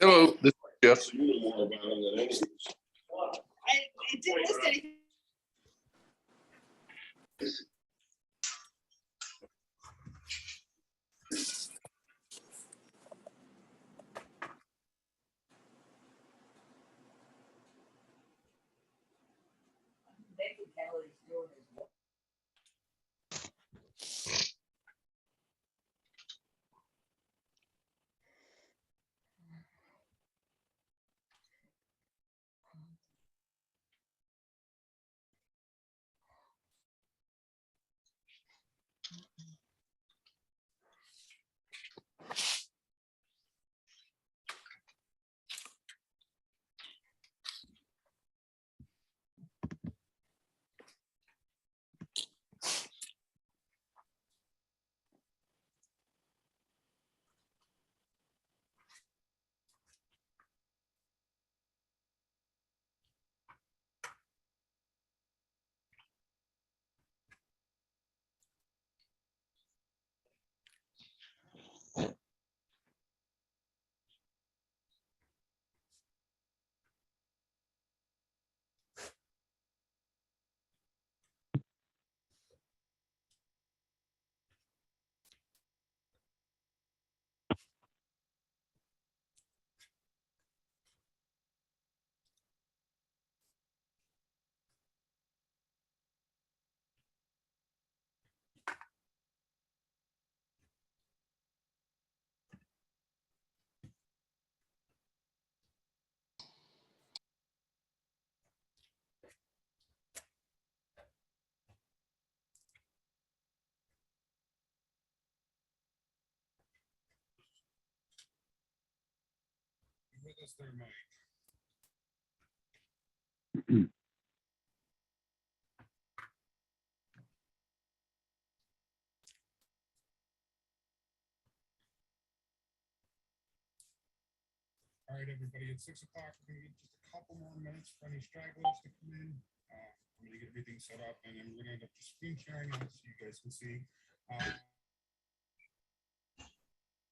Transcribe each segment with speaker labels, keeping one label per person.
Speaker 1: Hello, this is Jeff.
Speaker 2: I didn't list anything.
Speaker 3: That's their mic. All right, everybody, at 6 o'clock, we're gonna get just a couple more minutes for any stragglers to come in. I'm gonna get everything set up, and then we're gonna end up just screen sharing it so you guys can see.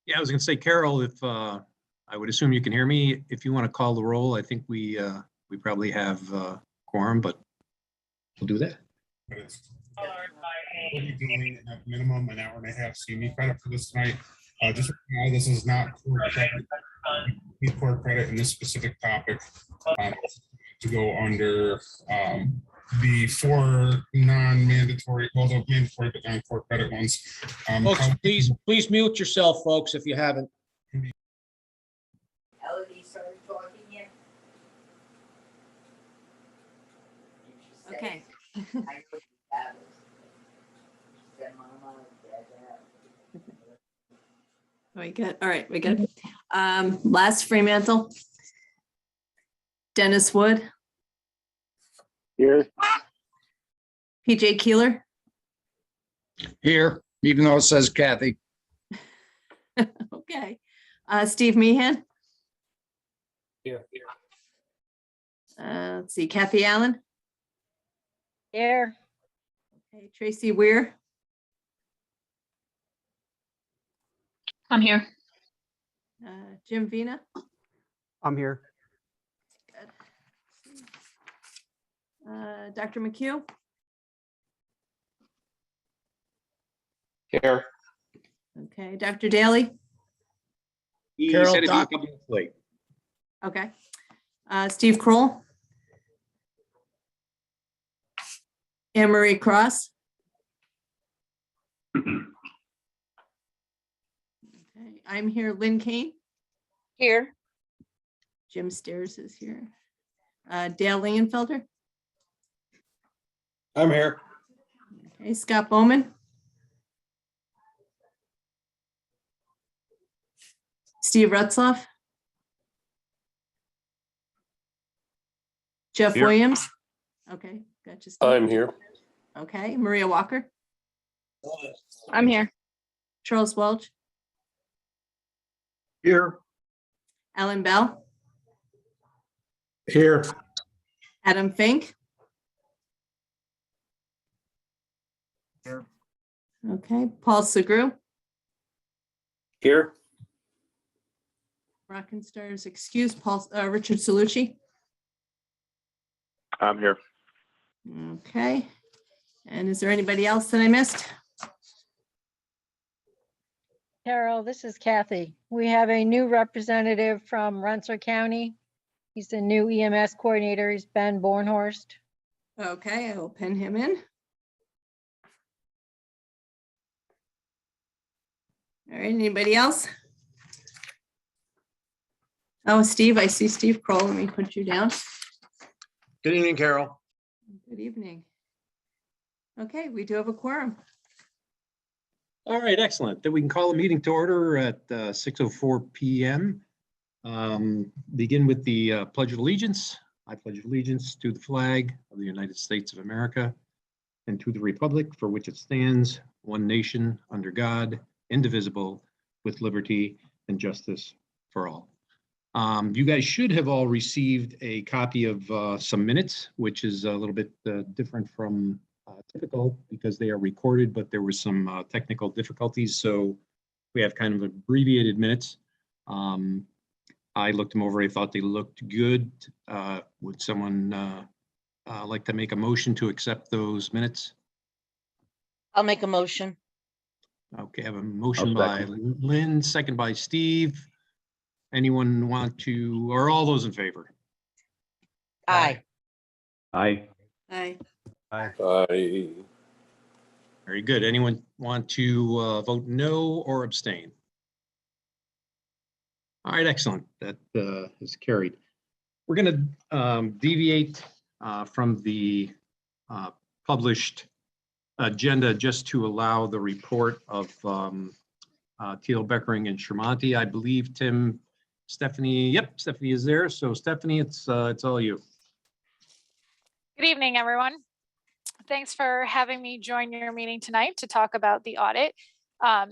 Speaker 4: Yeah, I was gonna say, Carol, if I would assume you can hear me. If you want to call the roll, I think we probably have quorum, but we'll do that.
Speaker 3: But it's we'll be doing at minimum an hour and a half CME credit for this tonight. Just now, this is not core credit in this specific topic to go under the 4 non-mandatory, well, the mandatory but non-core credit ones.
Speaker 4: Folks, please mute yourself, folks, if you haven't.
Speaker 2: Elodie started talking yet?
Speaker 5: Okay.
Speaker 2: I know you have it. She said, Mama, Dad.
Speaker 5: We good. All right, we good. Last Fremantle. Dennis Wood.
Speaker 6: Here.
Speaker 5: PJ Keeler.
Speaker 6: Here, even though it says Kathy.
Speaker 5: Okay. Steve Meehan.
Speaker 6: Here.
Speaker 5: Let's see, Kathy Allen.
Speaker 7: Here.
Speaker 5: Okay, Tracy Weir.
Speaker 7: I'm here.
Speaker 5: Jim Vina.
Speaker 8: I'm here.
Speaker 5: Dr. McHugh.
Speaker 6: Here.
Speaker 5: Okay, Dr. Daly.
Speaker 4: He
Speaker 6: Carol,
Speaker 4: said he'd be a
Speaker 6: Doc.
Speaker 4: couple minutes late.
Speaker 5: Okay. Steve Kroll. Anne Marie Cross. Okay, I'm here. Lynn Kane.
Speaker 7: Here.
Speaker 5: Jim Stairs is here. Dale Lingenfelder.
Speaker 6: I'm here.
Speaker 5: Okay, Scott Bowman. Steve Retzloff. Jeff
Speaker 1: Here.
Speaker 5: Williams. Okay, gotcha. Steve.
Speaker 1: I'm here.
Speaker 5: Okay, Maria Walker,
Speaker 7: I'm here.
Speaker 5: Charles Welch,
Speaker 6: Here.
Speaker 5: Alan Bell,
Speaker 6: Here.
Speaker 5: Adam Fink.
Speaker 6: Here.
Speaker 5: Okay, Paul Segru,
Speaker 1: Here.
Speaker 5: Rockin' Stars excuse, Richard Salucci.
Speaker 1: I'm here.
Speaker 5: Okay, and is there anybody else that I missed?
Speaker 8: Carol, this is Kathy. We have a new representative from Rensselaer County. He's the new EMS coordinator. He's Ben Bornhorst.
Speaker 5: Okay, I will pin him in. All right, anybody else? Oh, Steve, I see Steve Kroll. Let me put you down.
Speaker 6: Good evening, Carol.
Speaker 5: Good evening. Okay, we do have a quorum.
Speaker 4: All right, excellent. Then we can call a meeting to order at 6:04 PM. Begin with the Pledge of Allegiance. I pledge allegiance to the flag of the United States of America and to the republic for which it stands, one nation, under God, indivisible, with liberty and justice for all. You guys should have all received a copy of some minutes, which is a little bit different from typical because they are recorded, but there were some technical difficulties. So we have kind of abbreviated minutes. I looked them over. I thought they looked good. Would someone like to make a motion to accept those minutes?
Speaker 7: I'll make a motion.
Speaker 4: Okay, I have a motion by Lynn, second by Steve. Anyone want to, or all those in favor?
Speaker 7: Aye.
Speaker 2: Aye.
Speaker 5: Aye.
Speaker 1: I
Speaker 4: Very good. Anyone want to vote no or abstain? All right, excellent. That is carried. We're going to deviate from the published agenda just to allow the report of Teal, Beckering, and Tremonti. I believe Stephanie, yep, Stephanie is there. So Stephanie, it's all you.
Speaker 9: Good evening, everyone. Thanks for having me join your meeting tonight to talk about the audit.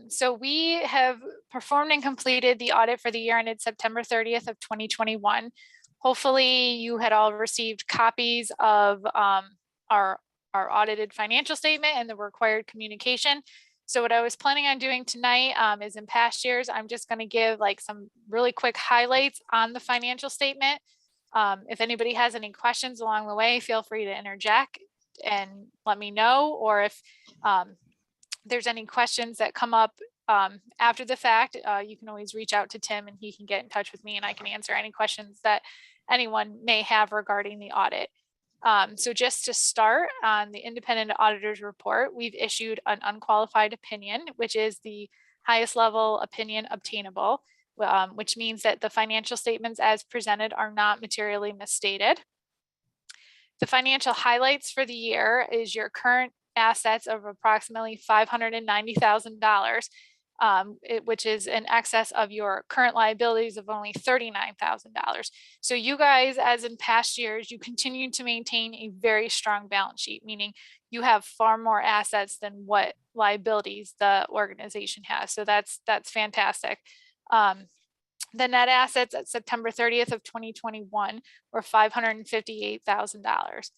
Speaker 9: So we have performed and completed the audit for the year ended September 30th of 2021. Hopefully you had all received copies of our audited financial statement and the required communication. So what I was planning on doing tonight is in past years, I'm just going to give like some really quick highlights on the financial statement. If anybody has any questions along the way, feel free to interject and let me know, or if there's any questions that come up after the fact, you can always reach out to Tim and he can get in touch with me and I can answer any questions that anyone may have regarding the audit. So just to start on the independent auditor's report, we've issued an unqualified opinion, which is the highest level opinion obtainable, which means that the financial statements as presented are not materially misstated. The financial highlights for the year is your current assets of approximately $590,000, which is in excess of your current liabilities of only $39,000. So you guys, as in past years, you continue to maintain a very strong balance sheet, meaning you have far more assets than what liabilities the organization has. So that's fantastic. The net assets at September 30th of 2021 were $558,000.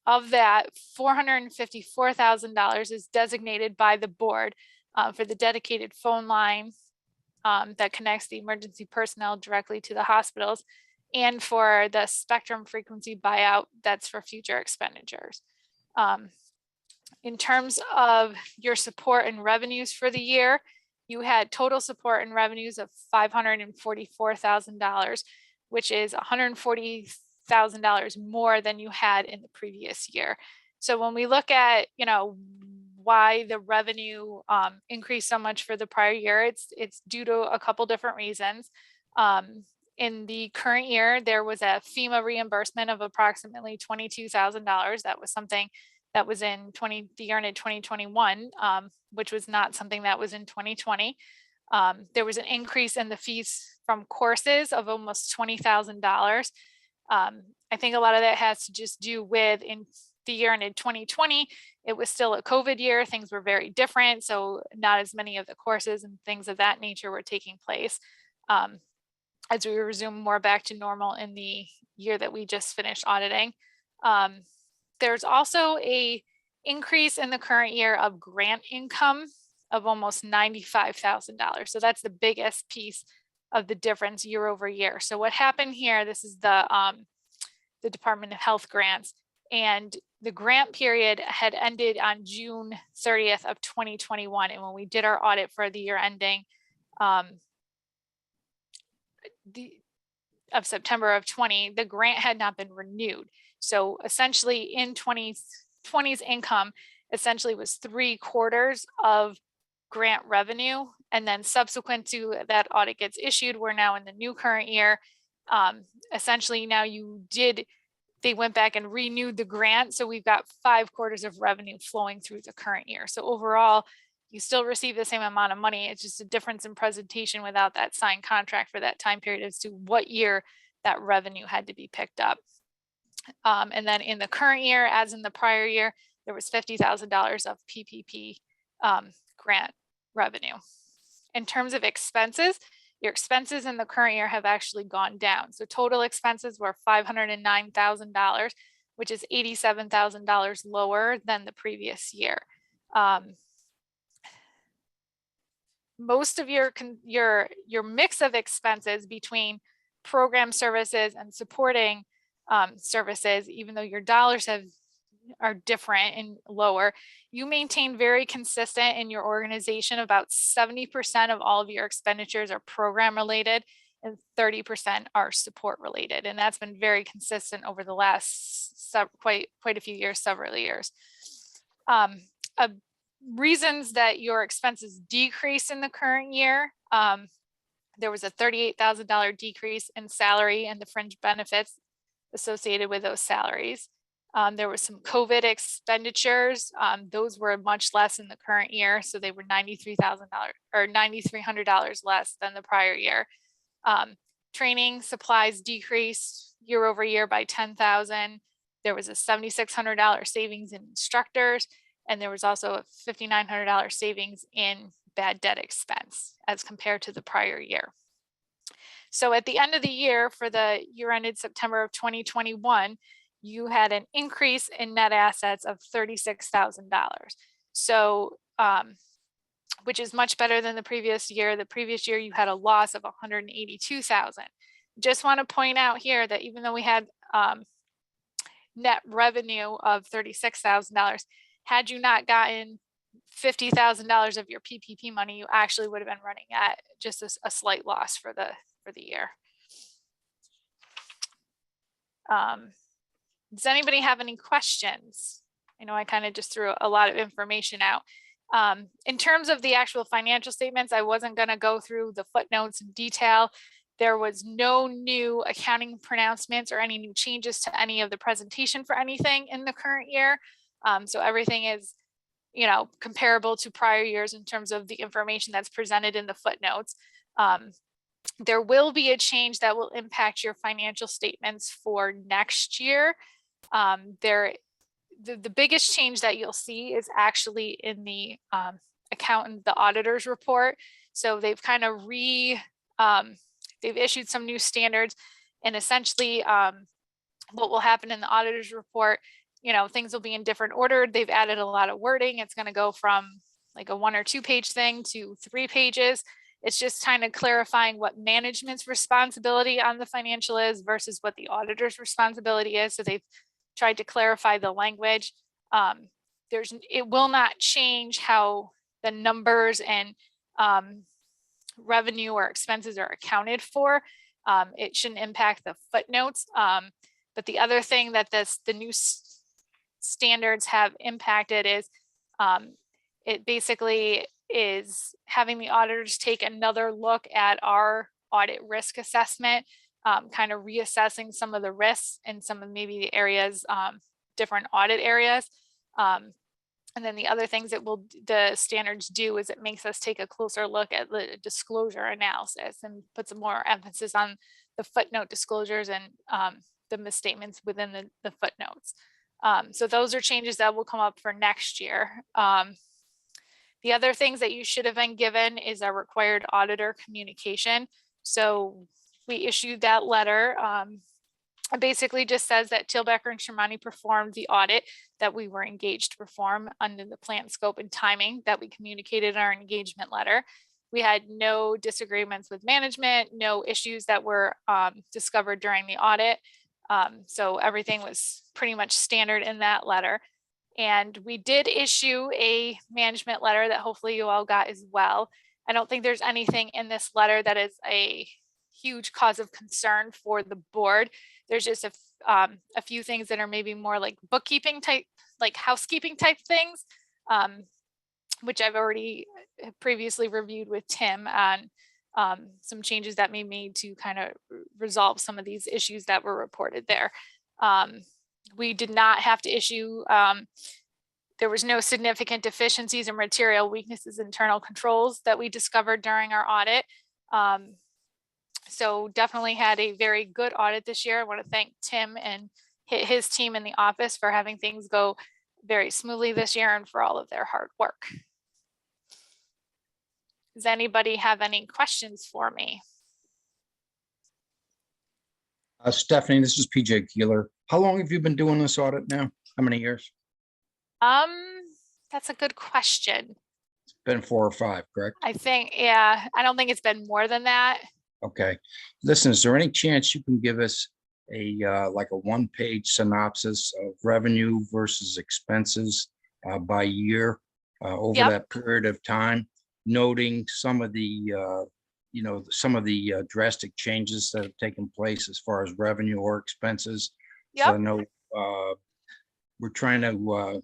Speaker 9: Of that, $454,000 is designated by the board for the dedicated phone line that connects the emergency personnel directly to the hospitals, and for the spectrum frequency buyout that's for future expenditures. In terms of your support and revenues for the year, you had total support and revenues of $544,000, which is $140,000 more than you had in the previous year. So when we look at, why the revenue increased so much for the prior year, it's due to a couple different reasons. In the current year, there was a FEMA reimbursement of approximately $22,000. That was something that was in the year ended 2021, which was not something that was in 2020. There was an increase in the fees from courses of almost $20,000. I think a lot of that has to just do with in the year ended 2020, it was still a COVID year. Things were very different. So not as many of the courses and things of that nature were taking place as we resume more back to normal in the year that we just finished auditing. There's also a increase in the current year of grant income of almost $95,000. So that's the biggest piece of the difference year over year. So what happened here, this is the Department of Health grants, and the grant period had ended on June 30th of 2021. And when we did our audit for the year ending of September of 20, the grant had not been renewed. So essentially in 2020's income essentially was 3/4 of grant revenue. And then subsequent to that audit gets issued, we're now in the new current year. Essentially now they went back and renewed the grant. So we've got 5/4 of revenue flowing through the current year. So overall, you still receive the same amount of money. It's just a difference in presentation without that signed contract for that time period as to what year that revenue had to be picked up. And then in the current year, as in the prior year, there was $50,000 of PPP grant revenue. In terms of expenses, your expenses in the current year have actually gone down. So total expenses were $509,000, which is $87,000 lower than the previous year. Most of your mix of expenses between program services and supporting services, even though your dollars are different and lower, you maintain very consistent in your organization. About 70% of all of your expenditures are program related and 30% are support related. And that's been very consistent over the last quite a few years, several years. Reasons that your expenses decrease in the current year, there was a $38,000 decrease in salary and the fringe benefits associated with those salaries. There were some COVID expenditures. Those were much less in the current year. So they were $93,000 or $9,300 less than the prior year. Training supplies decreased year over year by $10,000. There was a $7,600 savings in instructors. And there was also a $5,900 savings in bad debt expense as compared to the prior year. So at the end of the year, for the year ended September of 2021, you had an increase in net assets of $36,000. So, which is much better than the previous year. The previous year, you had a loss of $182,000. Just want to point out here that even though we had net revenue of $36,000, had you not gotten $50,000 of your PPP money, you actually would have been running at just a slight loss for the year. Does anybody have any questions? I know I kind of just threw a lot of information out. In terms of the actual financial statements, I wasn't going to go through the footnotes in detail. There was no new accounting pronouncements or any new changes to any of the presentation for anything in the current year. So everything is, comparable to prior years in terms of the information that's presented in the footnotes. There will be a change that will impact your financial statements for next year. The biggest change that you'll see is actually in the the auditor's report. So they've kind of they've issued some new standards, and essentially what will happen in the auditor's report, things will be in different order. They've added a lot of wording. It's going to go from like a 1 or 2 page thing to 3 pages. It's just kind of clarifying what management's responsibility on the financial is versus what the auditor's responsibility is. So they've tried to clarify the language. It will not change how the numbers and revenue or expenses are accounted for. It shouldn't impact the footnotes. But the other thing that the new standards have impacted is it basically is having the auditors take another look at our audit risk assessment, kind of reassessing some of the risks and some of maybe the areas, different audit areas. And then the other things that the standards do is it makes us take a closer look at the disclosure analysis and put some more emphasis on the footnote disclosures and the misstatements within the footnotes. So those are changes that will come up for next year. The other things that you should have been given is our required auditor communication. So we issued that letter. It basically just says that Tilbacker and Shermani performed the audit that we were engaged to perform under the plant scope and timing that we communicated in our engagement letter. We had no disagreements with management, no issues that were discovered during the audit. So everything was pretty much standard in that letter. And we did issue a management letter that hopefully you all got as well. I don't think there's anything in this letter that is a huge cause of concern for the board. There's just a few things that are maybe more like bookkeeping type, like housekeeping type things, which I've already previously reviewed with Tim on some changes that may be made to kind of resolve some of these issues that were reported there. We did not have to issue, there was no significant deficiencies or material weaknesses in internal controls that we discovered during our audit. So definitely had a very good audit this year. I want to thank Tim and his team in the office for having things go very smoothly this year and for all of their hard work. Does anybody have any questions for me?
Speaker 6: Stephanie, this is PJ Keeler. How long have you been doing this audit now? How many years?
Speaker 9: That's a good question.
Speaker 6: It's been 4 or 5, correct?
Speaker 9: I think, yeah, I don't think it's been more than that.
Speaker 6: Okay. Listen, is there any chance you can give us a like a 1-page synopsis of revenue versus expenses by year over
Speaker 9: Yep.
Speaker 6: that period of time, noting some of the drastic changes that have taken place as far as revenue or expenses? So I
Speaker 9: Yep.
Speaker 6: know we're trying to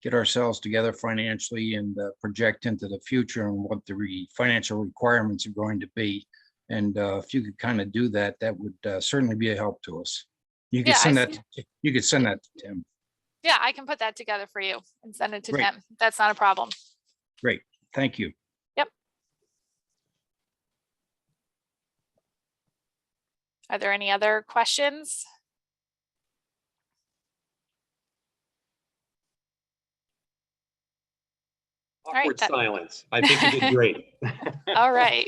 Speaker 6: get ourselves together financially and project into the future and what the financial requirements are going to be. And if you could kind of do that, that would certainly be a help to us. You could
Speaker 9: Yeah,
Speaker 6: send that. You could send that to Tim.
Speaker 9: Yeah, I can put that together for you and send it to
Speaker 6: Great.
Speaker 9: Tim. That's not a problem.
Speaker 6: Great. Thank you.
Speaker 9: Are there any other questions? right,
Speaker 4: Awkward
Speaker 9: that-
Speaker 4: silence. I think you did great.
Speaker 9: All right.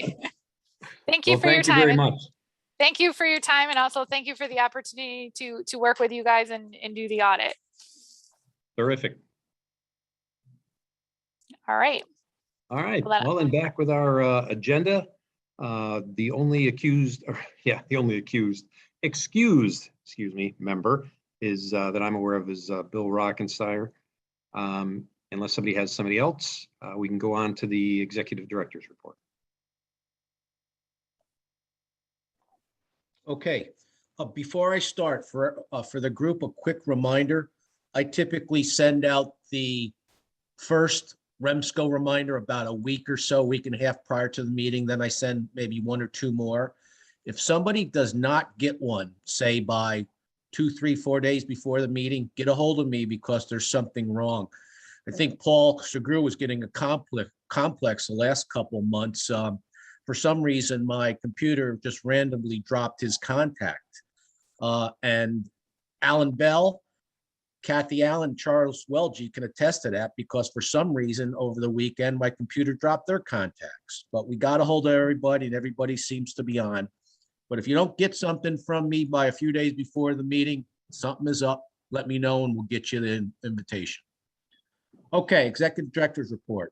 Speaker 9: Thank you
Speaker 4: Well,
Speaker 9: for your
Speaker 4: thank you
Speaker 9: time.
Speaker 4: very
Speaker 9: and
Speaker 4: much.
Speaker 9: Thank you for your time, and also thank you for the opportunity to work with you guys and do the audit.
Speaker 4: Terrific.
Speaker 9: All right.
Speaker 4: All right,
Speaker 9: Well,
Speaker 4: well, and back with our agenda. The only excused, excuse me, member is that I'm aware of is Bill Rockenstein. Unless somebody has somebody else, we can go on to the executive director's report.
Speaker 10: Okay, before I start, for the group, a quick reminder. I typically send out the first Remsco reminder about a week or so, week and a half prior to the meeting. Then I send maybe 1 or 2 more. If somebody does not get one, say by 2, 3, 4 days before the meeting, get a hold of me because there's something wrong. I think Paul Segru was getting a complex the last couple months. For some reason, my computer just randomly dropped his contact. And Alan Bell, Kathy Allen, Charles Welge can attest to that because for some reason over the weekend, my computer dropped their contacts. But we got a hold of everybody and everybody seems to be on. But if you don't get something from me by a few days before the meeting, something is up, let me know and we'll get you the invitation. Okay, executive director's report.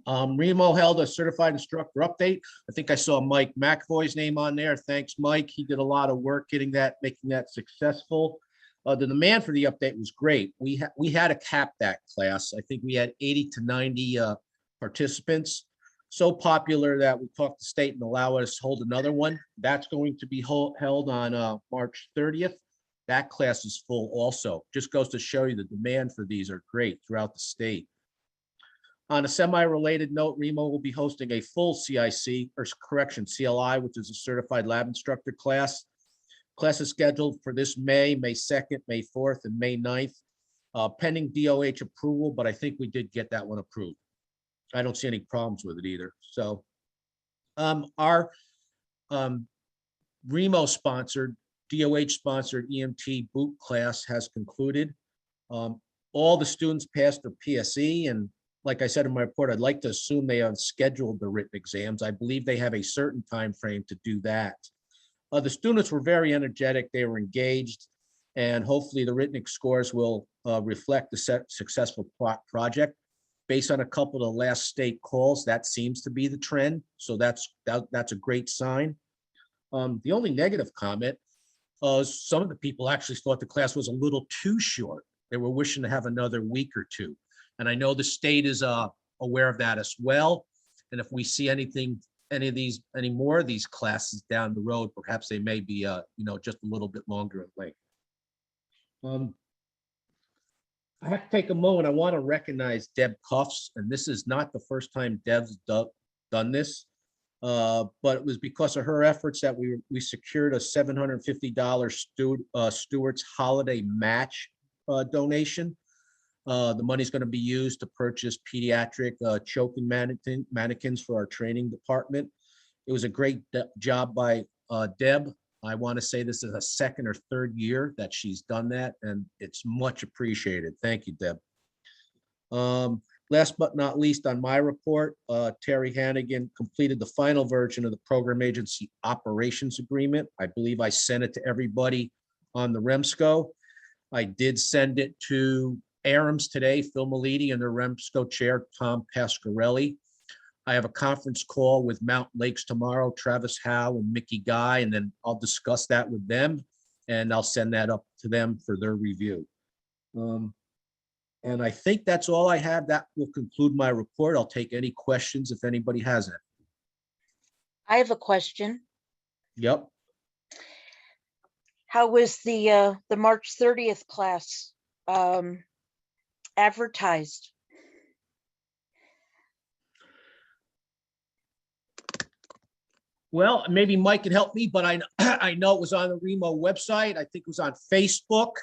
Speaker 10: Remo held a certified instructor update. I think I saw Mike McAvoy's name on there. Thanks, Mike. He did a lot of work getting that, making that successful. The demand for the update was great. We had to cap that class. I think we had 80 to 90 participants. So popular that we talked to state and allow us to hold another one. That's going to be held on March 30th. That class is full also. Just goes to show you the demand for these are great throughout the state. On a semi-related note, Remo will be hosting a full CIC, or correction, CLI, which is a certified lab instructor class. Class is scheduled for this May 2nd, May 4th, and May 9th. pending DOH approval, but I think we did get that one approved. I don't see any problems with it either. So our Remo sponsored, DOH sponsored EMT boot class has concluded. All the students passed their PSE, and like I said in my report, I'd like to assume they have scheduled the written exams. I believe they have a certain time frame to do that. The students were very energetic, they were engaged, and hopefully the written scores will reflect the successful project. Based on a couple of the last state calls, that seems to be the trend, so that's a great sign. The only negative comment, some of the people actually thought the class was a little too short. They were wishing to have another week or two. And I know the state is aware of that as well. And if we see any more of these classes down the road, perhaps they may be, just a little bit longer in length. I have to take a moment. I want to recognize Deb Cuffs, and this is not the first time Deb's done this, but it was because of her efforts that we secured a $750 Stewart's Holiday Match donation. The money's going to be used to purchase pediatric choking mannequins for our training department. It was a great job by Deb. I want to say this is a second or third year that she's done that, and it's much appreciated. Thank you, Deb. Last but not least on my report, Terry Hannigan completed the final version of the program agency operations agreement. I believe I sent it to everybody on the Remsco. I did send it to Arams today, Phil Malidi, and the Remsco chair, Tom Pasquarelli. I have a conference call with Mountain Lakes tomorrow, Travis Howe and Mickey Guy, and then I'll discuss that with them, and I'll send that up to them for their review. And I think that's all I have. That will conclude my report. I'll take any questions if anybody has it.
Speaker 7: I have a question.
Speaker 10: Yep.
Speaker 7: How was the March 30th class advertised?
Speaker 10: Well, maybe Mike can help me, but I know it was on the Remo website. I think it was on Facebook.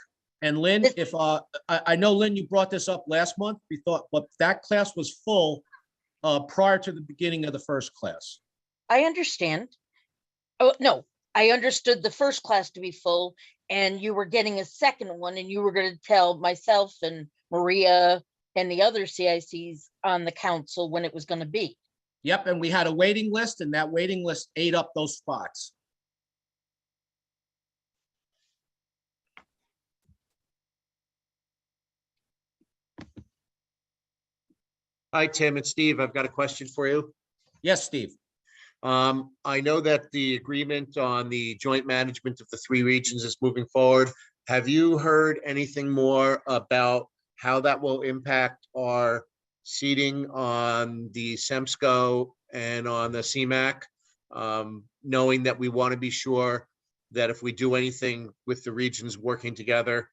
Speaker 10: And Lynn, if I know, Lynn, you brought this up last month. We thought, but that class was full prior to the beginning of the first class.
Speaker 7: I understand. Oh, no, I understood the first class to be full, and you were getting a second one, and you were going to tell myself and Maria and the other CICs on the council when it was going to be.
Speaker 10: Yep, and we had a waiting list, and that waiting list ate up those spots.
Speaker 1: Hi, Tim, it's Steve. I've got a question for you.
Speaker 10: Yes, Steve.
Speaker 1: I know that the agreement on the joint management of the 3 regions is moving forward. Have you heard anything more about how that will impact our seating on the Remsco and on the CMAC? Knowing that we want to be sure that if we do anything with the regions working together,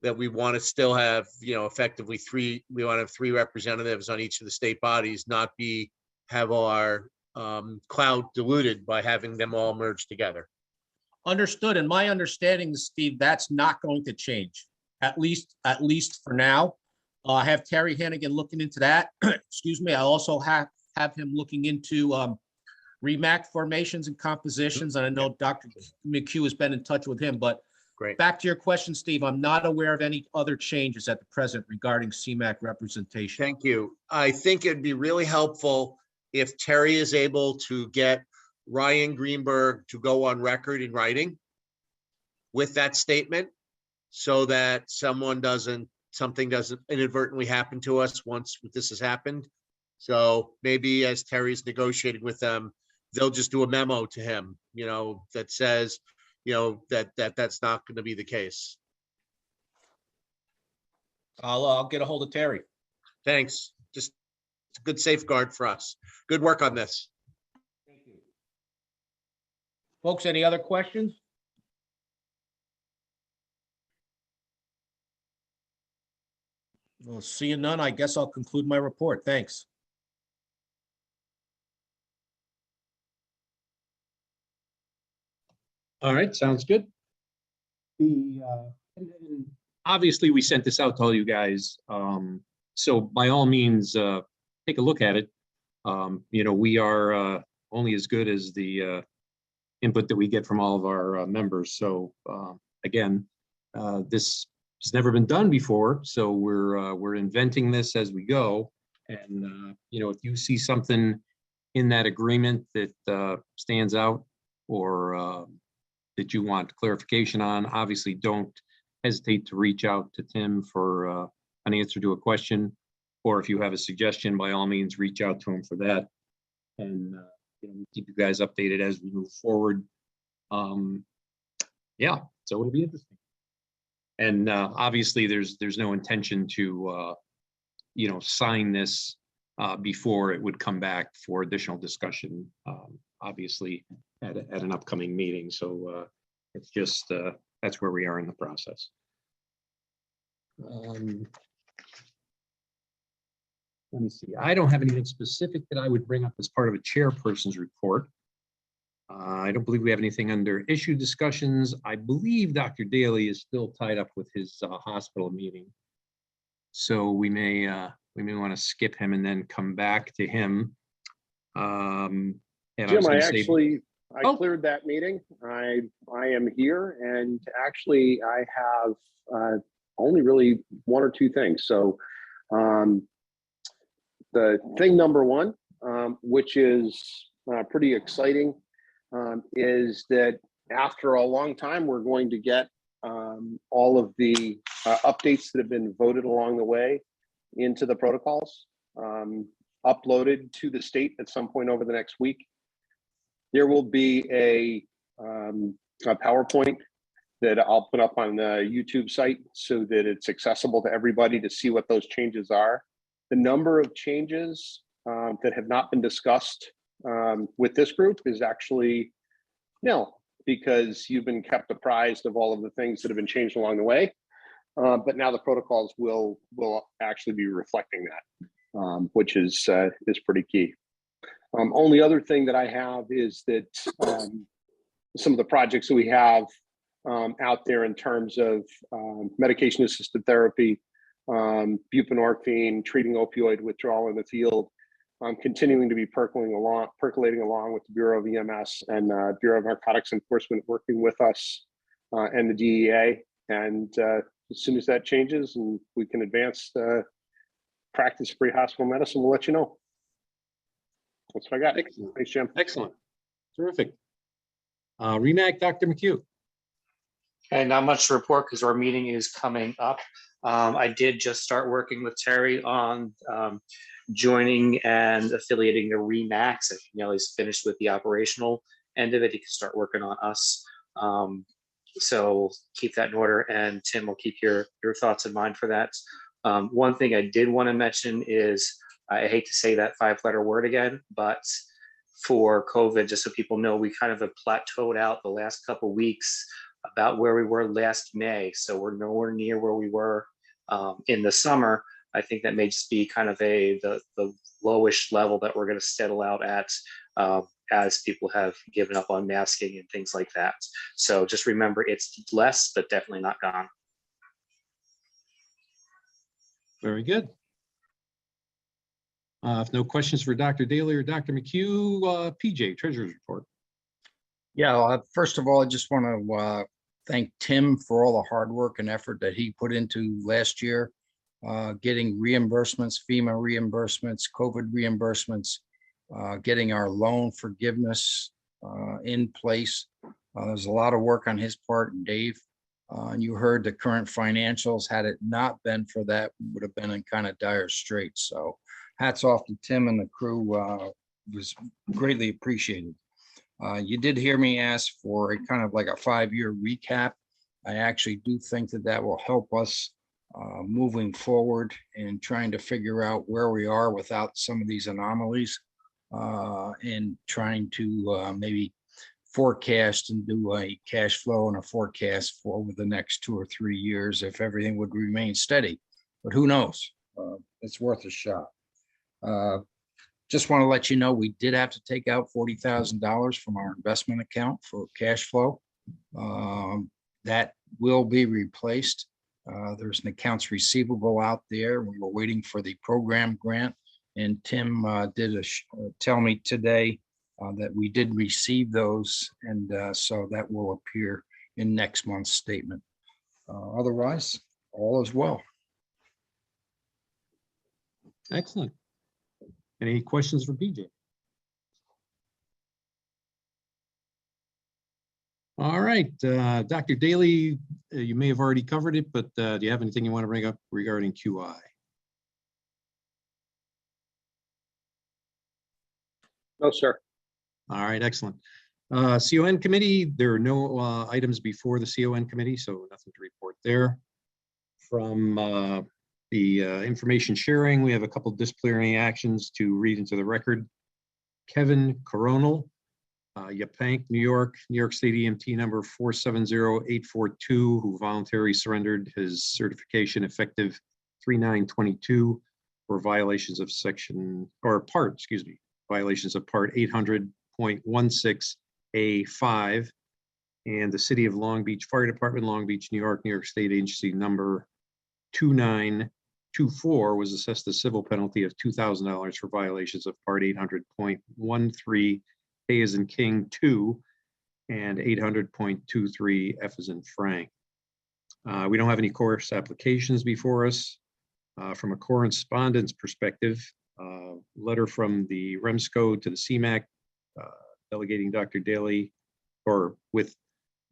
Speaker 1: that we want to still have, effectively we want to have 3 representatives on each of the state bodies, not have our cloud diluted by having them all merged together.
Speaker 10: Understood. And my understanding, Steve, that's not going to change, at least for now. I have Terry Hannigan looking into that. Excuse me. I also have him looking into REMAC formations and compositions. And I know Dr. McHugh has been in touch with him, but
Speaker 1: Great.
Speaker 10: Back to your question, Steve, I'm not aware of any other changes at the present regarding CMAC representation.
Speaker 1: Thank you. I think it'd be really helpful if Terry is able to get Ryan Greenberg to go on record in writing with that statement so that something doesn't inadvertently happen to us once this has happened. So maybe as Terry's negotiating with them, they'll just do a memo to him, that says, that's not going to be the case.
Speaker 10: I'll get a hold of Terry.
Speaker 1: Thanks. Just a good safeguard for us. Good work on this.
Speaker 10: Thank you. Folks, any other questions? Well, seeing none, I guess I'll conclude my report. Thanks.
Speaker 4: All right, sounds good. And obviously, we sent this out to all you guys. So by all means, take a look at it. We are only as good as the input that we get from all of our members. So again, this has never been done before, so we're inventing this as we go. And if you see something in that agreement that stands out or that you want clarification on, obviously don't hesitate to reach out to Tim for an answer to a question, or if you have a suggestion, by all means, reach out to him for that. And we keep you guys updated as we move forward. Yeah, so it'll be interesting. And obviously, there's no intention to sign this before it would come back for additional discussion. Obviously, at an upcoming meeting. So it's just that's where we are in the process. Let me see. I don't have anything specific that I would bring up as part of a chairperson's report. I don't believe we have anything under issue discussions. I believe Dr. Daly is still tied up with his hospital meeting. So we may want to skip him and then come back to him. And
Speaker 11: Jim, I
Speaker 4: Oh.
Speaker 11: cleared that meeting. I am here, and actually I have only really one or two things. So the thing number one, which is pretty exciting, is that after a long time, we're going to get all of the updates that have been voted along the way into the protocols, uploaded to the state at some point over the next week. There will be a PowerPoint that I'll put up on the YouTube site so that it's accessible to everybody to see what those changes are. The number of changes that have not been discussed with this group is actually nil, because you've been kept apprised of all of the things that have been changed along the way. But now the protocols will actually be reflecting that, which is pretty key. Only other thing that I have is that some of the projects that we have out there in terms of medication-assisted therapy, buprenorphine, treating opioid withdrawal in the field, continuing to be percolating along with the Bureau of EMS and Bureau of Narcotics Enforcement working with us and the DEA. And as soon as that changes and we can advance practice-free hospital medicine, we'll let you know. That's what I got.
Speaker 4: Excellent.
Speaker 11: Thanks, Jim.
Speaker 4: Excellent. Terrific. Remac, Dr. McHugh.
Speaker 12: And not much to report because our meeting is coming up. I did just start working with Terry on joining and affiliating the Remax. If Nelly's finished with the operational end of it, he can start working on us. So keep that in order, and Tim will keep your thoughts in mind for that. One thing I did want to mention is, I hate to say that 5-letter word again, but for COVID, just so people know, we kind of have plateaued out the last couple of weeks about where we were last May. So we're nowhere near where we were in the summer. I think that may just be kind of the lowish level that we're going to settle out at as people have given up on masking and things like that. So just remember, it's less, but definitely not gone.
Speaker 4: Very good. If no questions for Dr. Daly or Dr. McHugh, PJ, Treasurer's Report.
Speaker 6: Yeah, first of all, I just want to thank Tim for all the hard work and effort that he put into last year, getting reimbursements, FEMA reimbursements, COVID reimbursements, getting our loan forgiveness in place. There's a lot of work on his part, and Dave. And you heard the current financials. Had it not been for that, we would have been in kind of dire straits. So hats off to Tim and the crew. Was greatly appreciated. You did hear me ask for a kind of like a 5-year recap. I actually do think that will help us moving forward and trying to figure out where we are without some of these anomalies, and trying to maybe forecast and do a cash flow and a forecast for over the next 2 or 3 years if everything would remain steady. But who knows? It's worth a shot. Just want to let you know, we did have to take out $40,000 from our investment account for cash flow. That will be replaced There's an accounts receivable out there. We were waiting for the program grant. And Tim did tell me today that we did receive those. And so that will appear in next month's statement. Otherwise, all is well.
Speaker 4: Excellent. Any questions for BJ? All right, Dr. Daly, you may have already covered it, but do you have anything you want to bring up regarding QI?
Speaker 11: No, sir.
Speaker 4: All right, excellent. CON committee, there are no items before the CON committee, so nothing to report there. From the information sharing, we have a couple disciplinary actions to read into the record. Kevin Coronel, Yapank, New York State EMT number 470842, who voluntarily surrendered his certification effective 3/9/22 for violations of violations of part 800.16A5, and the City of Long Beach Fire Department, Long Beach, New York State Agency number 2924 was assessed a civil penalty of $2,000 for violations of part 800.13 A as in King 2 and 800.23 F as in Frank. We don't have any course applications before us. From a correspondence perspective, letter from the Remsco to the CMAC delegating Dr. Daly, or with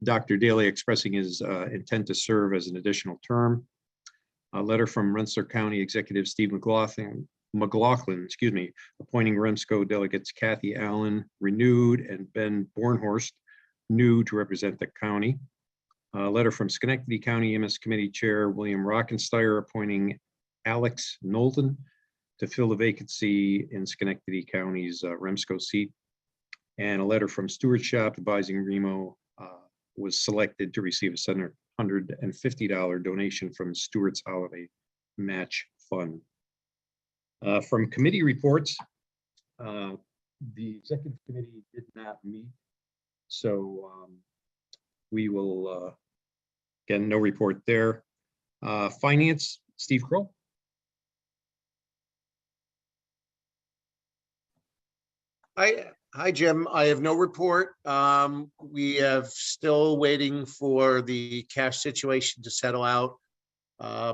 Speaker 4: Dr. Daly expressing his intent to serve as an additional term. A letter from Rensselaer County Executive Steve McLaughlin, appointing Remsco delegates Kathy Allen, renewed, and Ben Bornhorst, new, to represent the county. A letter from Schenectady County EMS Committee Chair William Rockensteyer, appointing Alex Knowlton to fill the vacancy in Schenectady County's Remsco seat. And a letter from Stewart Shop advising Remo was selected to receive a $750 donation from Stewart's Holiday Match Fund. From committee reports, the executive committee did not meet, so we will, again, no report there. Finance, Steve Kroll.
Speaker 1: Hi, Jim. I have no report. We have still waiting for the cash situation to settle out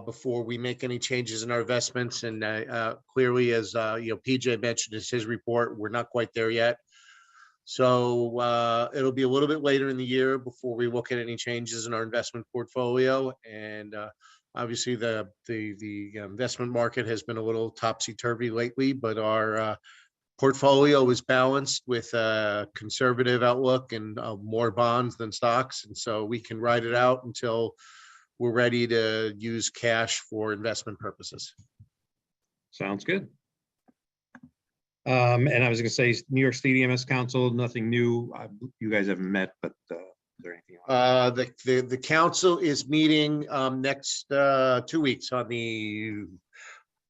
Speaker 1: before we make any changes in our investments. And clearly, as PJ mentioned in his report, we're not quite there yet. So it'll be a little bit later in the year before we look at any changes in our investment portfolio. And obviously, the investment market has been a little topsy-turvy lately, but our portfolio is balanced with a conservative outlook and more bonds than stocks. And so we can ride it out until we're ready to use cash for investment purposes.
Speaker 4: Sounds good. And I was going to say, New York State EMS Council, nothing new. You guys haven't met, but is there anything else?
Speaker 1: The council is meeting next 2 weeks on the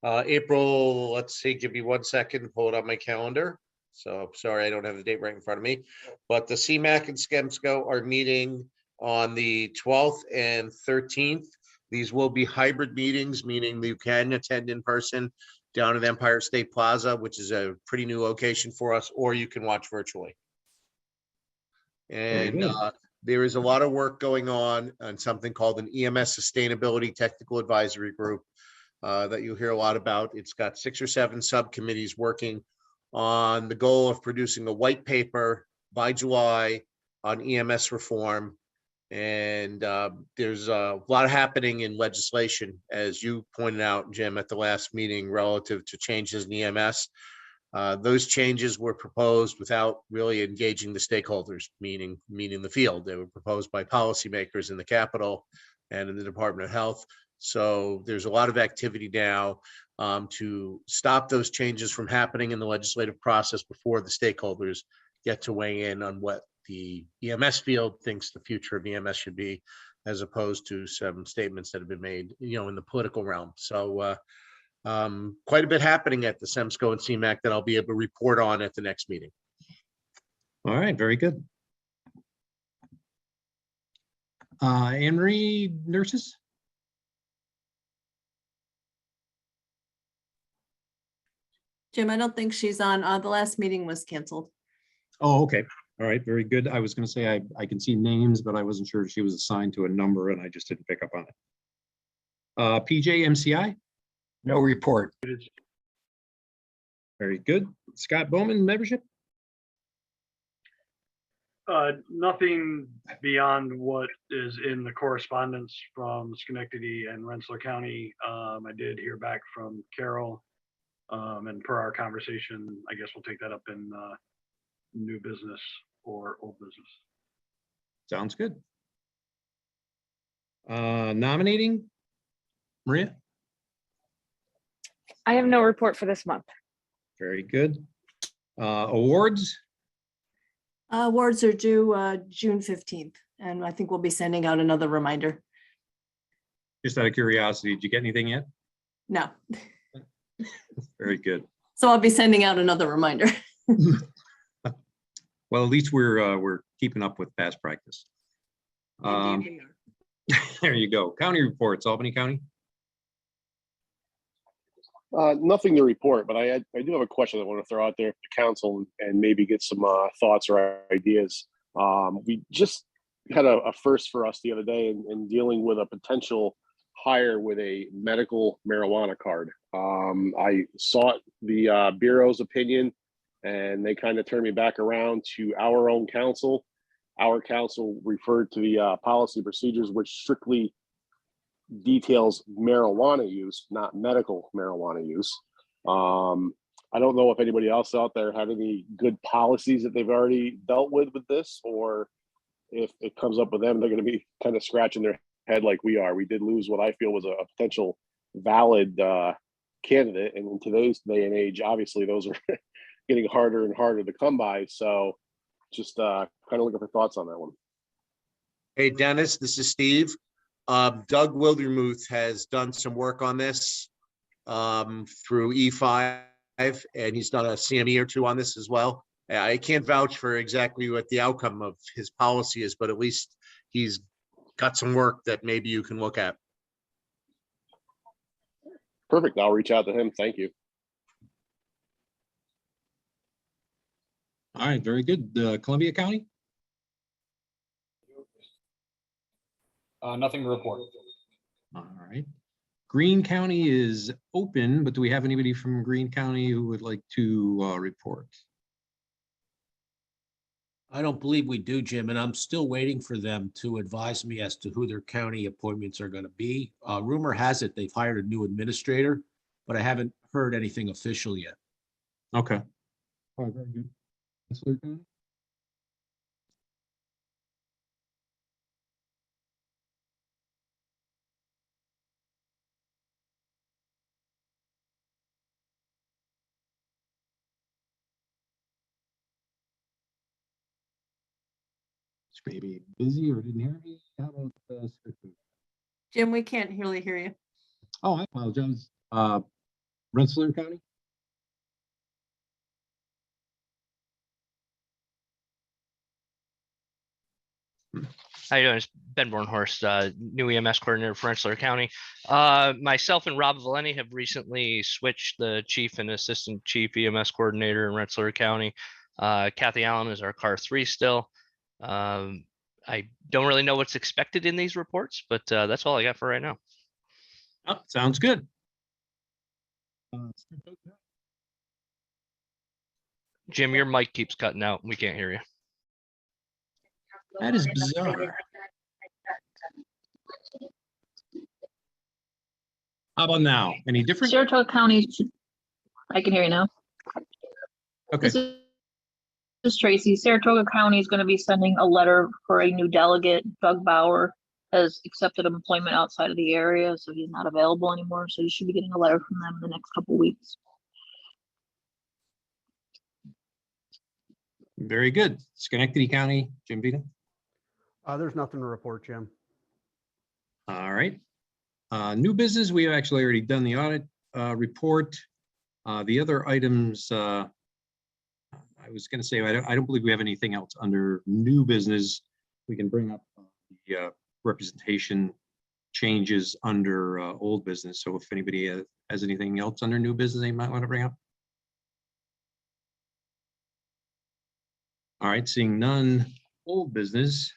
Speaker 1: April, let's see, give me 1 second to pull it on my calendar. So sorry, I don't have the date right in front of me, but the CMAC and SCEMSCO are meeting on the 12th and 13th. These will be hybrid meetings, meaning you can attend in person down at Empire State Plaza, which is a pretty new location for us, or you can watch virtually. And there is a lot of work going on something called an EMS Sustainability Technical Advisory Group that you'll hear a lot about. It's got 6 or 7 subcommittees working on the goal of producing a white paper by July on EMS reform. And there's a lot happening in legislation, as you pointed out, Jim, at the last meeting relative to changes in EMS. Those changes were proposed without really engaging the stakeholders, meaning the field. They were proposed by policymakers in the Capitol and in the Department of Health. So there's a lot of activity now to stop those changes from happening in the legislative process before the stakeholders get to weigh in on what the EMS field thinks the future of EMS should be, as opposed to some statements that have been made, in the political realm. So quite a bit happening at the SEMSCO and CMAC that I'll be able to report on at the next meeting.
Speaker 4: All right, very good. Anne Marie, nurses?
Speaker 5: Jim, I don't think she's on. The last meeting was canceled.
Speaker 4: Oh, okay. All right, very good. I was going to say I can see names, but I wasn't sure if she was assigned to a number and I just didn't pick up on it. PJ, MCI,
Speaker 6: No report.
Speaker 4: very good. Scott Bowman, membership?
Speaker 13: Nothing beyond what is in the correspondence from Schenectady and Rensselaer County. I did hear back from Carol. And per our conversation, I guess we'll take that up in new business or old business.
Speaker 4: Sounds good. Nominating, Maria?
Speaker 14: I have no report for this month.
Speaker 4: Very good. Awards,
Speaker 5: Awards are due June 15th, and I think we'll be sending out another reminder.
Speaker 4: just out of curiosity, did you get anything yet?
Speaker 5: No,
Speaker 4: Very good.
Speaker 5: so I'll be sending out another reminder.
Speaker 4: Well, at least we're keeping up with past practice.
Speaker 5: Indeed we are.
Speaker 4: There you go. County reports, Albany County.
Speaker 11: Nothing to report, but I do have a question I want to throw out there for the council and maybe get some thoughts or ideas. We just had a first for us the other day in dealing with a potential hire with a medical marijuana card. I sought the Bureau's opinion, and they kind of turned me back around to our own council. Our council referred to the policy procedures, which strictly details marijuana use, not medical marijuana use. I don't know if anybody else out there had any good policies that they've already dealt with this, or if it comes up with them, they're going to be kind of scratching their head like we are. We did lose what I feel was a potential valid candidate, and in today's day and age, obviously those are getting harder and harder to come by. So just kind of looking for thoughts on that one.
Speaker 1: Hey, Dennis, this is Steve. Doug Wildermuth has done some work on this through E5, and he's done a CME or two on this as well. I can't vouch for exactly what the outcome of his policy is, but at least he's got some work that maybe you can look at.
Speaker 11: Perfect. I'll reach out to him. Thank you.
Speaker 4: All right, very good. Columbia County?
Speaker 15: Nothing to report.
Speaker 4: All right. Greene County is open, but do we have anybody from Greene County who would like to report?
Speaker 10: I don't believe we do, Jim, and I'm still waiting for them to advise me as to who their county appointments are going to be. Rumor has it they've hired a new administrator, but I haven't heard anything official yet.
Speaker 4: Okay. All right, very good. Rensselaer County? Maybe busy or didn't hear me. How about
Speaker 5: Jim, we can't really hear you.
Speaker 4: oh, I apologize. Rensselaer County?
Speaker 16: How you doing? It's Ben Bornhorst, new EMS coordinator for Rensselaer County. Myself and Rob Valeni have recently switched the chief and assistant chief EMS coordinator in Rensselaer County. Kathy Allen is our CAR 3 still. I don't really know what's expected in these reports, but that's all I got for right now.
Speaker 4: Oh, sounds good.
Speaker 16: Jim, your mic keeps cutting out. We can't hear you.
Speaker 4: That is bizarre. How about now? Any different?
Speaker 14: Saratoga County, I can hear you now.
Speaker 4: Okay.
Speaker 14: This is Tracy. Saratoga County is going to be sending a letter for a new delegate. Doug Bauer has accepted employment outside of the area, so he's not available anymore. So you should be getting a letter from them in the next couple of weeks.
Speaker 4: Very good. Schenectady County, Jim Vita.
Speaker 15: There's nothing to report, Jim.
Speaker 4: All right. New business, we have actually already done the audit report. The other items, I was going to say, I don't believe we have anything else under new business. We can bring up the representation changes under old business. So if anybody has anything else under new business they might want to bring up. All right, seeing none, old business.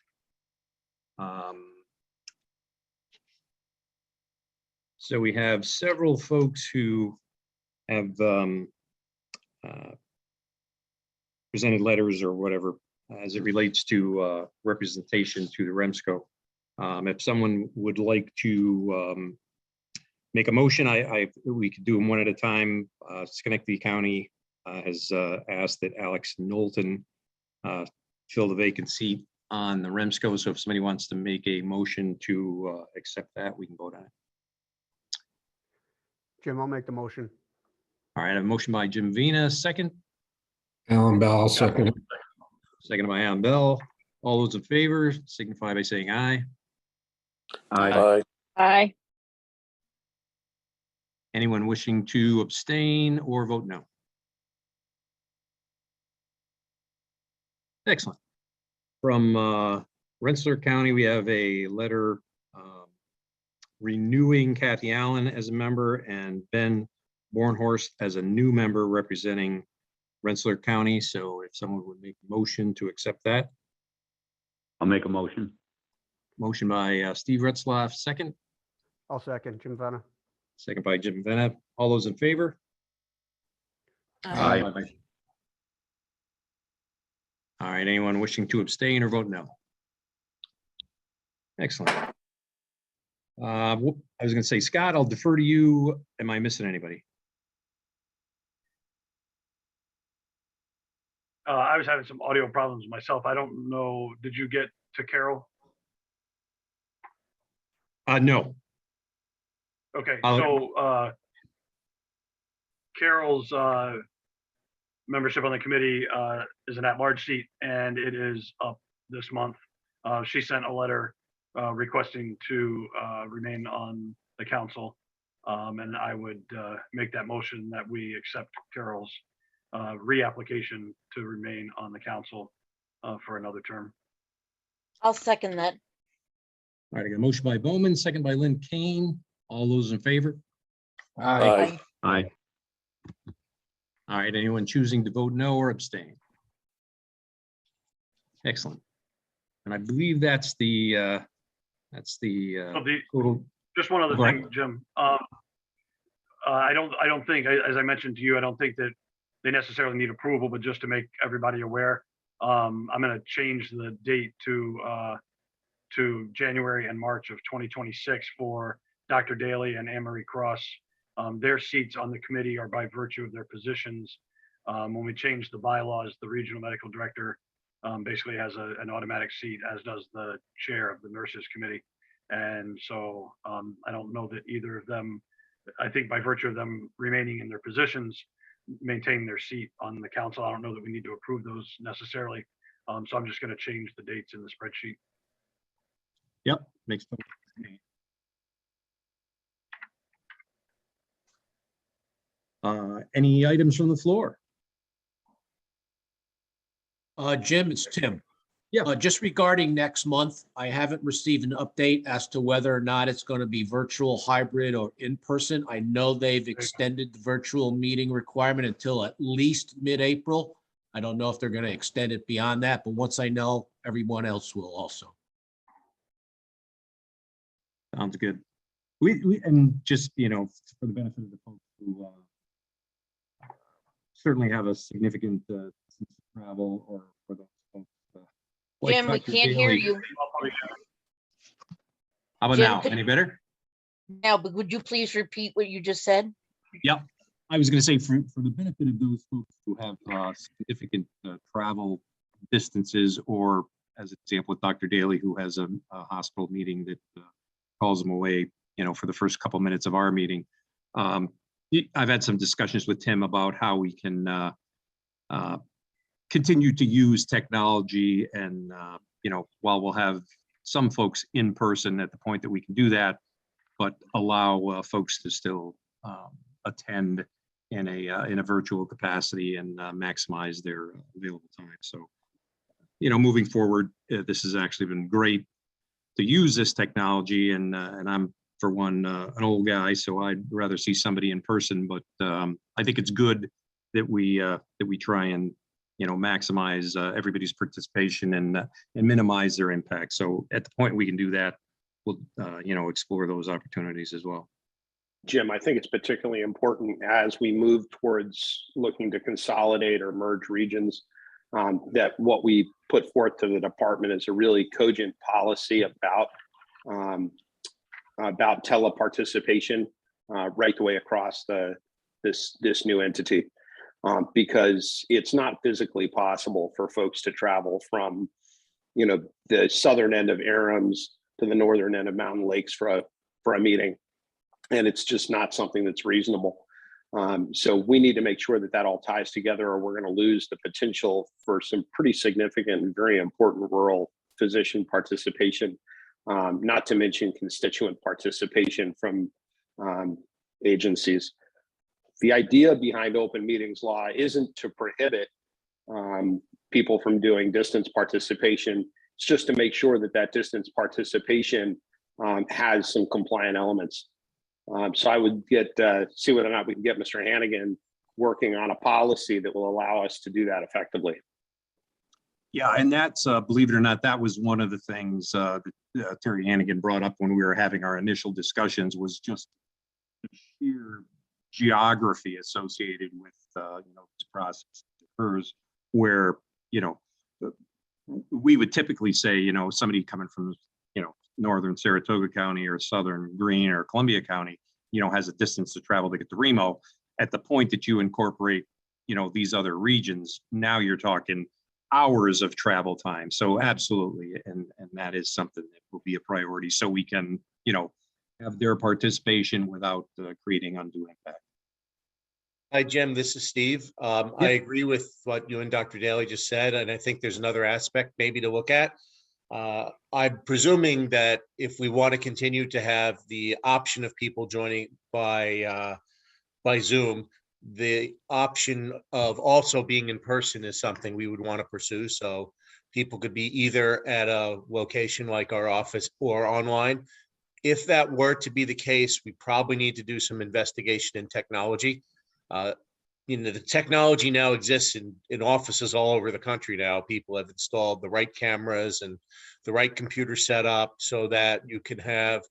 Speaker 4: So we have several folks who have presented letters or whatever as it relates to representation to the Remsco. If someone would like to make a motion, we could do them one at a time. Schenectady County has asked that Alex Knowlton fill the vacant seat on the Remsco. So if somebody wants to make a motion to accept that, we can vote on it.
Speaker 15: Jim, I'll make the motion.
Speaker 4: All right, I have a motion by Jim Vina, second.
Speaker 6: Alan Bell, second.
Speaker 4: Second by Alan Bell. All those in favor signify by saying aye.
Speaker 6: Aye.
Speaker 14: Aye.
Speaker 4: Anyone wishing to abstain or vote no? Excellent. From Rensselaer County, we have a letter renewing Kathy Allen as a member and Ben Bornhorst as a new member representing Rensselaer County. So if someone would make a motion to accept that.
Speaker 17: I'll make a motion.
Speaker 4: Motion by Steve Retzlaff, second.
Speaker 15: I'll second, Jim Vena.
Speaker 4: Second by Jim Vena. All those in favor?
Speaker 6: Aye.
Speaker 4: All right, anyone wishing to abstain or vote no? Excellent. I was going to say, Scott, I'll defer to you. Am I missing anybody?
Speaker 13: I was having some audio problems myself. I don't know. Did you get to Carol?
Speaker 4: No.
Speaker 13: Okay,
Speaker 4: I'll-
Speaker 13: so Carol's membership on the committee is an at-large seat, and it is up this month. She sent a letter requesting to remain on the council, and I would make that motion that we accept Carol's reapplication to remain on the council for another term.
Speaker 7: I'll second that.
Speaker 4: All right, I got a motion by Bowman, second by Lynn Kane. All those in favor?
Speaker 6: Aye.
Speaker 17: Aye.
Speaker 4: All right, anyone choosing to vote no or abstain? Excellent. And I believe that's the
Speaker 13: So
Speaker 4: total.
Speaker 13: just one other
Speaker 4: Go ahead.
Speaker 13: thing, Jim. I don't think, as I mentioned to you, I don't think that they necessarily need approval, but just to make everybody aware, I'm going to change the date to January and March of 2026 for Dr. Daly and Anne Marie Cross. Their seats on the committee are by virtue of their positions. When we change the bylaws, the regional medical director basically has an automatic seat, as does the chair of the nurses committee. And so I don't know that either of them, I think by virtue of them remaining in their positions, maintain their seat on the council. I don't know that we need to approve those necessarily. So I'm just going to change the dates in the spreadsheet.
Speaker 4: Yep, makes total sense. Any items from the floor?
Speaker 10: Jim, it's Tim.
Speaker 4: Yeah.
Speaker 10: Just regarding next month, I haven't received an update as to whether or not it's going to be virtual, hybrid, or in person. I know they've extended the virtual meeting requirement until at least mid-April. I don't know if they're going to extend it beyond that, but once I know, everyone else will also.
Speaker 4: Sounds good. We and just, for the benefit of the folks who certainly have a significant travel, or for those folks. Like
Speaker 7: Jim, we
Speaker 4: Dr.
Speaker 7: can't hear
Speaker 4: Daly.
Speaker 7: you
Speaker 4: How about
Speaker 7: Jim,
Speaker 4: now?
Speaker 7: could-
Speaker 4: Any better?
Speaker 7: now, but would you please repeat what you just said?
Speaker 4: Yep. I was going to say for the benefit of those folks who have significant travel distances, or as an example with Dr. Daly, who has a hospital meeting that calls them away, for the first couple minutes of our meeting. I've had some discussions with Tim about how we can continue to use technology, and while we'll have some folks in person at the point that we can do that, but allow folks to still attend in a virtual capacity and maximize their available time. So, moving forward, this has actually been great to use this technology, and I'm, for one, an old guy, so I'd rather see somebody in person. But I think it's good that we try and
Speaker 18: maximize everybody's participation and minimize their impact. So at the point we can do that, we'll, explore those opportunities as well.
Speaker 11: Jim, I think it's particularly important as we move towards looking to consolidate or merge regions, that what we put forth to the department is a really cogent policy about teleparticipation right the way across this new entity, because it's not physically possible for folks to travel from the southern end of Arams to the northern end of Mountain Lakes for a meeting, and it's just not something that's reasonable. So we need to make sure that that all ties together, or we're going to lose the potential for some pretty significant and very important rural physician participation, not to mention constituent participation from agencies. The idea behind open meetings law isn't to prohibit people from doing distance participation. It's just to make sure that that distance participation has some compliant elements. So I would see whether or not we can get Mr. Hannigan working on a policy that will allow us to do that effectively.
Speaker 18: Yeah, and that's, believe it or not, that was one of the things that Terry Hannigan brought up when we were having our initial discussions, was just the sheer geography associated with this process occurs, where we would typically say somebody coming from northern Saratoga County or southern Greene or Columbia County has a distance to travel to get to Remo. At the point that you incorporate these other regions, now you're talking hours of travel time. So absolutely, and that is something that will be a priority, so we can have their participation without creating undue impact.
Speaker 1: Hi, Jim, this is Steve. I agree with what you and Dr. Daly just said, and I think there's another aspect maybe to look at. I'm presuming that if we want to continue to have the option of people joining by Zoom, the option of also being in person is something we would want to pursue. So people could be either at a location like our office or online. If that were to be the case, we probably need to do some investigation in technology. The technology now exists in offices all over the country now. People have installed the right cameras and the right computer setup so that you can have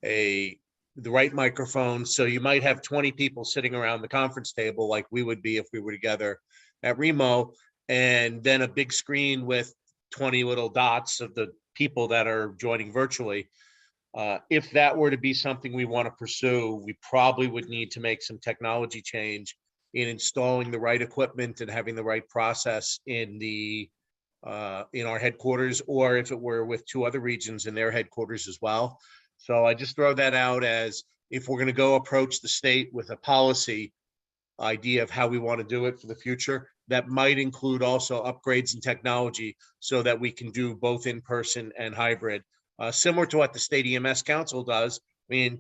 Speaker 1: the right microphone. So you might have 20 people sitting around the conference table like we would be if we were together at Remo, and then a big screen with 20 little dots of the people that are joining virtually. If that were to be something we want to pursue, we probably would need to make some technology change in installing the right equipment and having the right process in our headquarters, or if it were with two other regions in their headquarters as well. So I just throw that out as, if we're going to go approach the state with a policy idea of how we want to do it for the future, that might include also upgrades in technology so that we can do both in person and hybrid. Similar to what the State EMS Council does. I mean,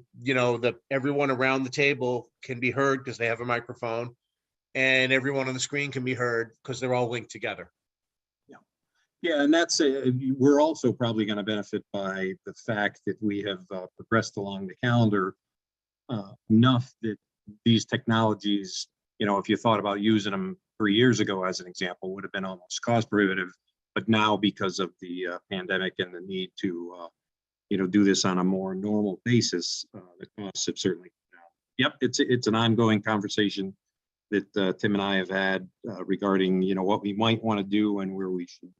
Speaker 1: everyone around the table can be heard because they have a microphone, and everyone on the screen can be heard because they're all linked together.
Speaker 18: Yeah, and that's we're also probably going to benefit by the fact that we have progressed along the calendar enough that these technologies, if you thought about using them 3 years ago as an example, would have been almost cost prohibitive. But now, because of the pandemic and the need to do this on a more normal basis, the costs have certainly come down. Yep, it's an ongoing conversation that Tim and I have had regarding what we might want to do and where we should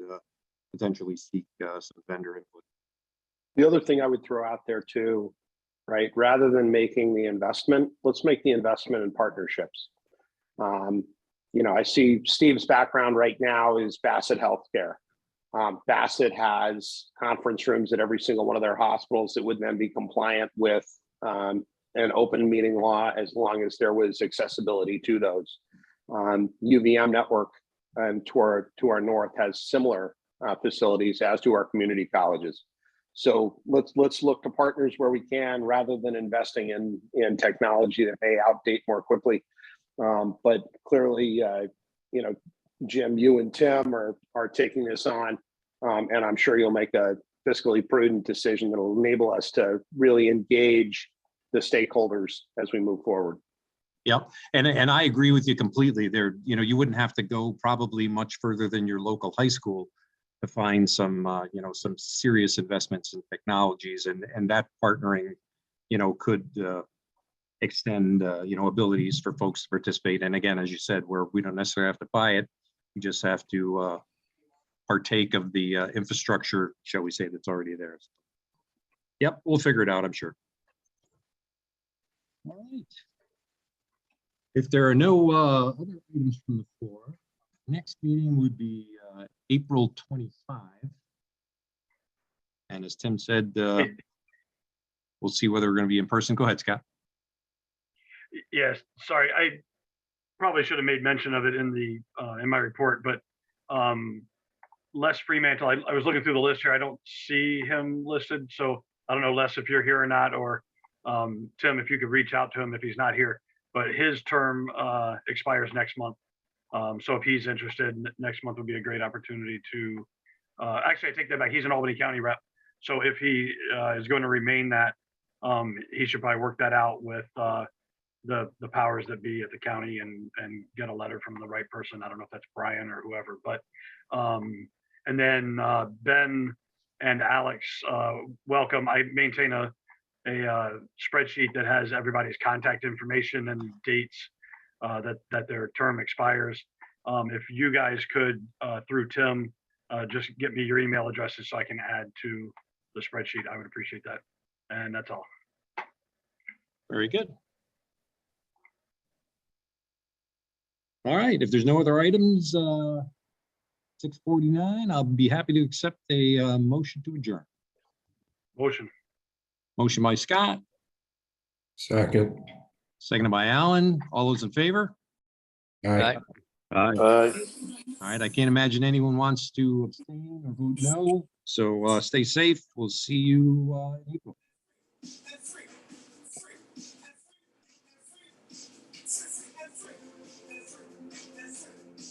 Speaker 18: potentially seek some vendor input.
Speaker 11: The other thing I would throw out there too, right? Rather than making the investment, let's make the investment in partnerships. I see Steve's background right now is Bassett Healthcare. Bassett has conference rooms at every single one of their hospitals that would then be compliant with an open meeting law, as long as there was accessibility to those. UVM Network to our north has similar facilities, as do our community colleges. So let's look to partners where we can, rather than investing in technology that may outdate more quickly. But clearly, Jim, you and Tim are taking this on, and I'm sure you'll make a fiscally prudent decision that will enable us to really engage the stakeholders as we move forward.
Speaker 18: Yep, and I agree with you completely there. You know, you wouldn't have to go probably much further than your local high school to find some, you know, some serious investments in technologies, and that partnering, you know, could extend, you know, abilities for folks to participate. And again, as you said, where we don't necessarily have to buy it, we just have to partake of the infrastructure, shall we say, that's already there. Yep, we'll figure it out, I'm sure. All right. If there are no other items from the floor, next meeting would be April 25. And as Tim said, we'll see whether we're going to be in person. Go ahead, Scott.
Speaker 13: Yes, sorry, I probably should have made mention of it in my report, but Les Fremantle, I was looking through the list here. I don't see him listed, so I don't know, Les, if you're here or not, or Tim, if you could reach out to him if he's not here. But his term expires next month. So if he's interested, next month would be a great opportunity to, actually, I take that back. He's an Albany County rep. So if he is going to remain that, he should probably work that out with the powers that be at the county and get a letter from the right person. I don't know if that's Brian or whoever, but, and then Ben and Alex, welcome. I maintain a spreadsheet that has everybody's contact information and dates that their term expires. If you guys could, through Tim, just get me your email addresses so I can add to the spreadsheet, I would appreciate that. And that's all.
Speaker 18: Very good. All right, if there's no other items, 6:49, I'll be happy to accept a motion to adjourn.
Speaker 13: Motion.
Speaker 18: Motion by Scott.
Speaker 19: Second.
Speaker 18: Seconded by Alan. All those in favor?
Speaker 19: Aye.
Speaker 17: Aye.
Speaker 18: All right, I can't imagine anyone wants to abstain or vote no. So stay safe. We'll see you in April.